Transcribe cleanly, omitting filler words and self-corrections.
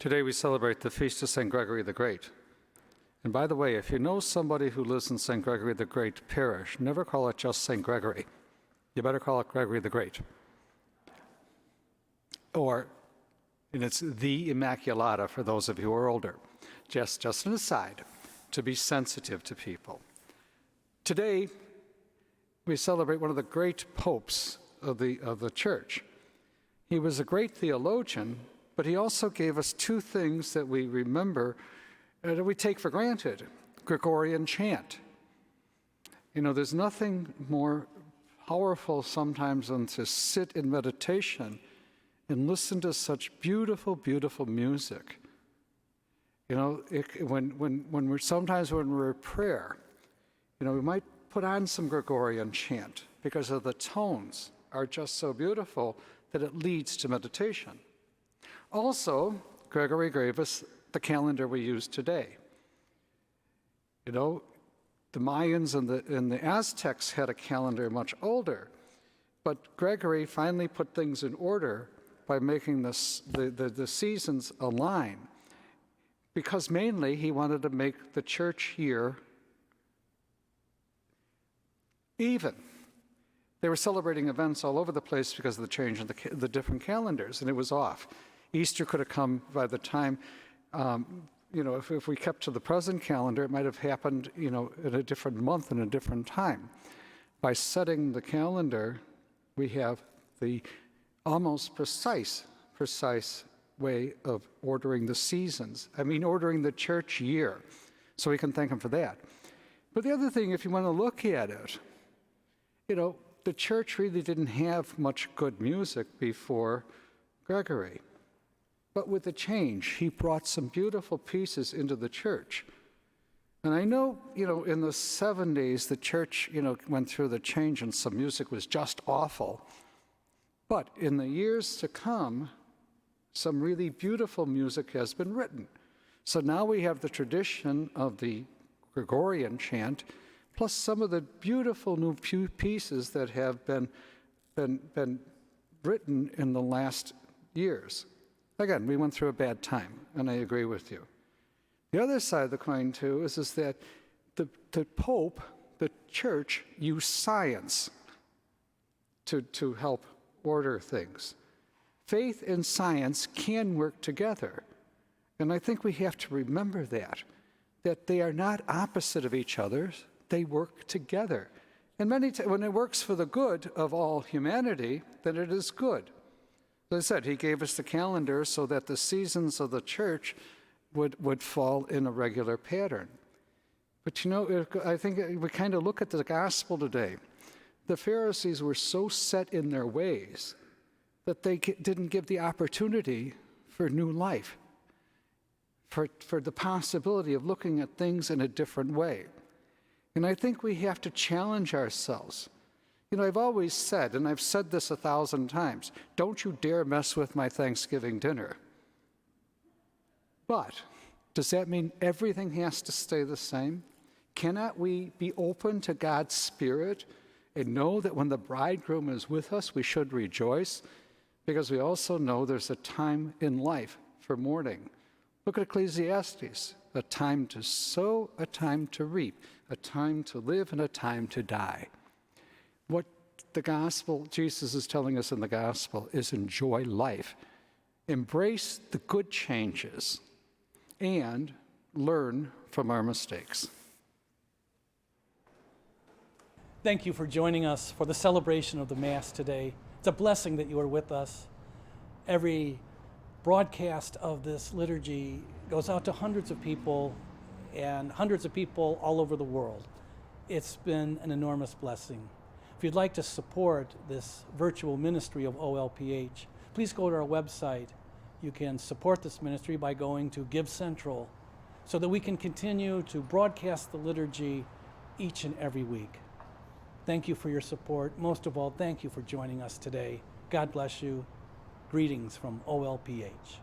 Today we celebrate the feast of St. Gregory the Great. And by the way, if you know somebody who lives in St. Gregory the Great parish, never call it just St. Gregory. You better call it Gregory the Great. And it's the Immaculata for those of you who are older. Just an aside, to be sensitive to people. Today, we celebrate one of the great popes of the church. He was a great theologian, but he also gave us two things that we remember that we take for granted: Gregorian chant. You know, there's nothing more powerful sometimes than to sit in meditation and listen to such beautiful, beautiful music. You know, when we're at prayer, you know, we might put on some Gregorian chant because of the tones are just so beautiful that it leads to meditation. Also, Gregory gave us the calendar we use today. You know, the Mayans and the Aztecs had a calendar much older, but Gregory finally put things in order by making the seasons align, because mainly he wanted to make the church year even. They were celebrating events all over the place because of the change in the different calendars, and it was off. Easter could have come by the time, you know, if we kept to the present calendar, it might have happened, you know, in a different month and a different time. By setting the calendar, we have the almost precise way of ordering the seasons. I mean, ordering the church year. So we can thank him for that. But the other thing, if you want to look at it, you know, the church really didn't have much good music before Gregory. But with the change, he brought some beautiful pieces into the church. And I know, you know, in the 70s, the church, you know, went through the change and some music was just awful. But in the years to come, some really beautiful music has been written. So now we have the tradition of the Gregorian chant, plus some of the beautiful new pieces that have been written in the last years. Again, we went through a bad time, and I agree with you. The other side of the coin, too, is that the Pope, the Church, used science to help order things. Faith and science can work together, and I think we have to remember that they are not opposite of each other. They work together. And many times, when it works for the good of all humanity, then it is good. As I said, he gave us the calendar so that the seasons of the church would fall in a regular pattern. But you know, I think we kind of look at the gospel today. The Pharisees were so set in their ways that they didn't give the opportunity for new life, for the possibility of looking at things in a different way. And I think we have to challenge ourselves. You know, I've always said, and I've said this 1,000 times, don't you dare mess with my Thanksgiving dinner. But does that mean everything has to stay the same? Cannot we be open to God's Spirit and know that when the bridegroom is with us, we should rejoice? Because we also know there's a time in life for mourning. Look at Ecclesiastes, a time to sow, a time to reap, a time to live, and a time to die. What the gospel, Jesus is telling us in the gospel, is enjoy life. Embrace the good changes and learn from our mistakes. Thank you for joining us for the celebration of the Mass today. It's a blessing that you are with us. Every broadcast of this liturgy goes out to hundreds of people and hundreds of people all over the world. It's been an enormous blessing. If you'd like to support this virtual ministry of OLPH, please go to our website. You can support this ministry by going to Give Central so that we can continue to broadcast the liturgy each and every week. Thank you for your support. Most of all, thank you for joining us today. God bless you. Greetings from OLPH.